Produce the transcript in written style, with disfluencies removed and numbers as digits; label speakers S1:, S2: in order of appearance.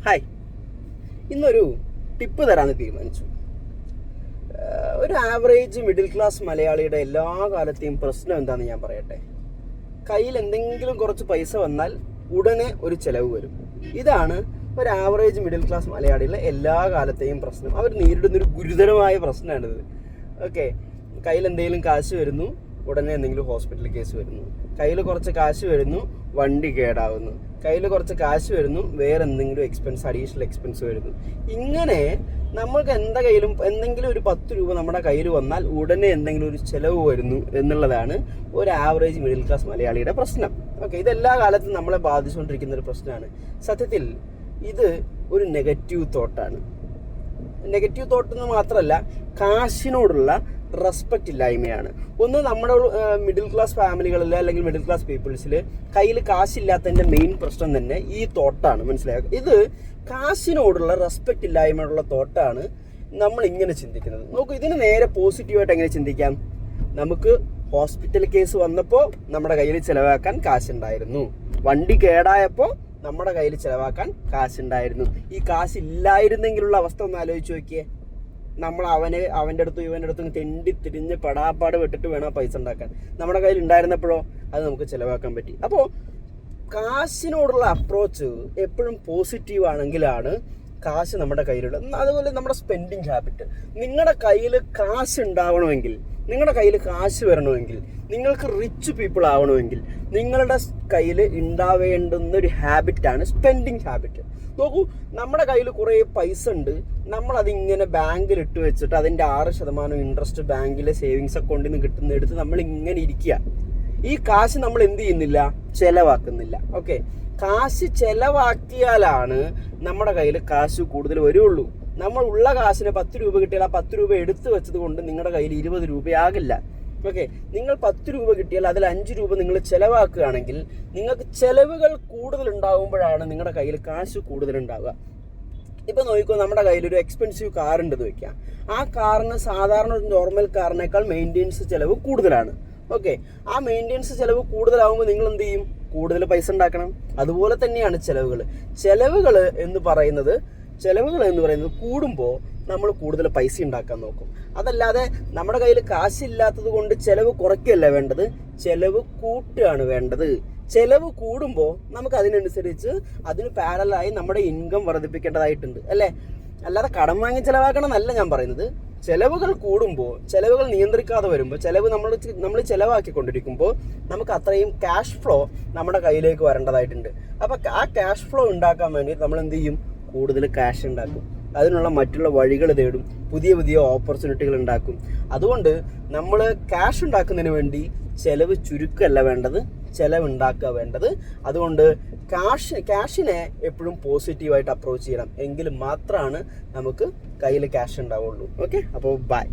S1: Hi, ഇന്നൊരു tip തരാമെന്ന് തീരുമാനിച്ചു. ഒരു ആവറേജ് മിഡിൽ ക്ലാസ് മലയാളിയുടെ എല്ലാ കാലത്തെയും പ്രശ്നം എന്താണെന്ന് ഞാൻ പറയട്ടെ. കയ്യിൽ എന്തെങ്കിലും കുറച്ച് പൈസ വന്നാൽ ഉടനെ ഒരു ചിലവ് വരും. ഇതാണ് ഒരു ആവറേജ് മിഡിൽ ക്ലാസ് മലയാളിയുടെ എല്ലാ കാലത്തെയും പ്രശ്നം. അവർ നേരിടുന്നൊരു ഗുരുതരമായ പ്രശ്നമാണിത്. ഓക്കെ, കയ്യിൽ എന്തെങ്കിലും കാശ് വരുന്നു, ഉടനെ എന്തെങ്കിലും ഹോസ്പിറ്റൽ കേസ് വരുന്നു. കയ്യിൽ കുറച്ച് കാശ് വരുന്നു, വണ്ടി കേടാവുന്നു. കയ്യിൽ കുറച്ച് കാശ് വരുന്നു, വേറെ എന്തെങ്കിലും അഡീഷണൽ എക്സ്പെൻസ് വരുന്നു. ഇങ്ങനെ നമ്മൾക്ക് കയ്യിലും എന്തെങ്കിലും ഒരു 10 രൂപ നമ്മുടെ കയ്യിൽ വന്നാൽ ഉടനെ എന്തെങ്കിലും ഒരു ചിലവ് വരുന്നു എന്നുള്ളതാണ് ഒരു ആവറേജ് മിഡിൽ ക്ലാസ് മലയാളിയുടെ പ്രശ്നം. ഓക്കെ, ഇതെല്ലാ കാലത്തും നമ്മളെ ബാധിച്ചുകൊണ്ടിരിക്കുന്ന ഒരു പ്രശ്നമാണ്. സത്യത്തിൽ ഇത് ഒരു നെഗറ്റീവ് തോട്ടാണ്. നെഗറ്റീവ് തോട്ട് എന്ന് മാത്രമല്ല, കാശിനോടുള്ള റെസ്പെക്റ്റ് ഇല്ലായ്മയാണ്. ഒന്ന്, നമ്മുടെ മിഡിൽ ക്ലാസ് ഫാമിലികളിൽ അല്ലെങ്കിൽ മിഡിൽ ക്ലാസ് പീപ്പിൾസിൽ കയ്യിൽ കാശില്ലാത്തതിൻ്റെ മെയിൻ പ്രശ്നം തന്നെ ഈ തോട്ടാണ്. മനസ്സിലാക്കുക, ഇത് കാശിനോടുള്ള റെസ്പെക്റ്റ് ഇല്ലായ്മയുള്ള തോട്ടാണ് നമ്മൾ ഇങ്ങനെ ചിന്തിക്കുന്നത്. നോക്കൂ, ഇതിന് നേരെ പോസിറ്റീവായിട്ട് എങ്ങനെ ചിന്തിക്കാം? നമുക്ക് ഹോസ്പിറ്റൽ കേസ് വന്നപ്പോൾ നമ്മുടെ കയ്യിൽ ചിലവാക്കാൻ കാശുണ്ടായിരുന്നു. വണ്ടി കേടായപ്പോൾ നമ്മുടെ കയ്യിൽ ചിലവാക്കാൻ കാശുണ്ടായിരുന്നു. ഈ കാശില്ലായിരുന്നെങ്കിലുള്ള അവസ്ഥ ഒന്ന് ആലോചിച്ച് നോക്കിയേ. നമ്മൾ അവൻ്റെ അടുത്തും ഇവൻ്റെ അടുത്തും തെണ്ടി തിരിഞ്ഞ് പടാപ്പാട് വിട്ടിട്ട് വേണം പൈസ ഉണ്ടാക്കാൻ. നമ്മുടെ കയ്യിൽ ഉണ്ടായിരുന്നപ്പോഴോ അത് നമുക്ക് ചിലവാക്കാൻ പറ്റി. അപ്പോൾ കാശിനോടുള്ള അപ്രോച്ച് എപ്പോഴും പോസിറ്റീവ് ആണെങ്കിലാണ് കാശ് നമ്മുടെ കയ്യിലുള്ളത്. അതുപോലെ നമ്മുടെ സ്പെൻഡിങ് ഹാബിറ്റ്. നിങ്ങളുടെ കയ്യിൽ കാശ് ഉണ്ടാവണമെങ്കിൽ, നിങ്ങളുടെ കയ്യിൽ കാശ് വരണമെങ്കിൽ, നിങ്ങൾക്ക് റിച്ച് പീപ്പിൾ ആവണമെങ്കിൽ നിങ്ങളുടെ കയ്യിൽ ഉണ്ടാവേണ്ടുന്ന ഒരു ഹാബിറ്റാണ് സ്പെൻഡിങ് ഹാബിറ്റ്. നോക്കൂ, നമ്മുടെ കയ്യിൽ കുറേ പൈസ ഉണ്ട്, നമ്മളതിങ്ങനെ ബാങ്കിൽ ഇട്ട് വെച്ചിട്ട് അതിൻ്റെ 6% ഇൻട്രസ്റ്റ് ബാങ്കിലെ സേവിങ്സ് അക്കൗണ്ടിൽ നിന്ന് കിട്ടുന്നെടുത്ത് നമ്മൾ ഇങ്ങനെ ഇരിക്കുക. ഈ കാശ് നമ്മൾ എന്ത് ചെയ്യുന്നില്ല? ചെലവാക്കുന്നില്ല. ഓക്കെ, കാശ് ചെലവാക്കിയാലാണ് നമ്മുടെ കയ്യിൽ കാശ് കൂടുതൽ വരുള്ളൂ. നമ്മൾ ഉള്ള കാശിന് 10 രൂപ കിട്ടിയാൽ ആ 10 രൂപ എടുത്തു വെച്ചത് കൊണ്ട് നിങ്ങളുടെ കയ്യിൽ 20 രൂപയാകില്ല. ഓക്കെ, നിങ്ങൾ 10 രൂപ കിട്ടിയാൽ അതിൽ 5 രൂപ നിങ്ങൾ ചിലവാക്കുകയാണെങ്കിൽ നിങ്ങൾക്ക് ചിലവുകൾ കൂടുതൽ ഉണ്ടാകുമ്പോഴാണ് നിങ്ങളുടെ കയ്യിൽ കാശ് കൂടുതൽ ഉണ്ടാവുക. ഇപ്പം നോക്കിക്കോ, നമ്മുടെ കയ്യിൽ ഒരു എക്സ്പെൻസീവ് കാർ ഉണ്ടെന്ന് വയ്ക്കാം. ആ കാറിന് സാധാരണ ഒരു നോർമൽ കാറിനേക്കാൾ മെയിൻ്റെനൻസ് ചിലവ് കൂടുതലാണ്. ഓക്കെ, ആ മെയിൻ്റെനൻസ് ചിലവ് കൂടുതലാകുമ്പോൾ നിങ്ങൾ എന്ത് ചെയ്യും? കൂടുതൽ പൈസ ഉണ്ടാക്കണം. അതുപോലെ തന്നെയാണ് ചെലവുകൾ എന്ന് പറയുന്നത് കൂടുമ്പോൾ നമ്മൾ കൂടുതൽ പൈസ ഉണ്ടാക്കാൻ നോക്കും. അതല്ലാതെ നമ്മുടെ കയ്യിൽ കാശില്ലാത്തത് കൊണ്ട് ചിലവ് കുറയ്ക്കുകയല്ല വേണ്ടത്, ചിലവ് കൂട്ടുകയാണ് വേണ്ടത്. ചിലവ് കൂടുമ്പോൾ നമുക്ക് അതിനനുസരിച്ച് അതിന് പാരലായി നമ്മുടെ ഇൻകം വർദ്ധിപ്പിക്കേണ്ടതായിട്ടുണ്ട്, അല്ലേ? അല്ലാതെ കടം വാങ്ങി ചിലവാക്കണം എന്നല്ല ഞാൻ പറയുന്നത്. ചിലവുകൾ കൂടുമ്പോൾ, ചിലവുകൾ നിയന്ത്രിക്കാതെ വരുമ്പോൾ, നമ്മൾ ചിലവാക്കിക്കൊണ്ടിരിക്കുമ്പോൾ നമുക്ക് അത്രയും ക്യാഷ് ഫ്ലോ നമ്മുടെ കയ്യിലേക്ക് വരേണ്ടതായിട്ടുണ്ട്. അപ്പോൾ ആ ക്യാഷ് ഫ്ലോ ഉണ്ടാക്കാൻ വേണ്ടി നമ്മൾ എന്ത് ചെയ്യും? കൂടുതൽ ക്യാഷ് ഉണ്ടാക്കും. അതിനുള്ള മറ്റുള്ള വഴികൾ തേടും, പുതിയ ഓപ്പർച്യൂണിറ്റികൾ ഉണ്ടാക്കും. അതുകൊണ്ട് നമ്മൾ ക്യാഷ് ഉണ്ടാക്കുന്നതിന് വേണ്ടി ചിലവ് ചുരുക്കമല്ല വേണ്ടത്, ചിലവുണ്ടാക്കുക വേണ്ടത്. അതുകൊണ്ട് ക്യാഷിനെ എപ്പോഴും പോസിറ്റീവായിട്ട് അപ്രോച്ച് ചെയ്യണം. എങ്കിൽ മാത്രമാണ് നമുക്ക് കയ്യിൽ ക്യാഷ് ഉണ്ടാവുള്ളൂ. ഓക്കെ, അപ്പോൾ ബൈ.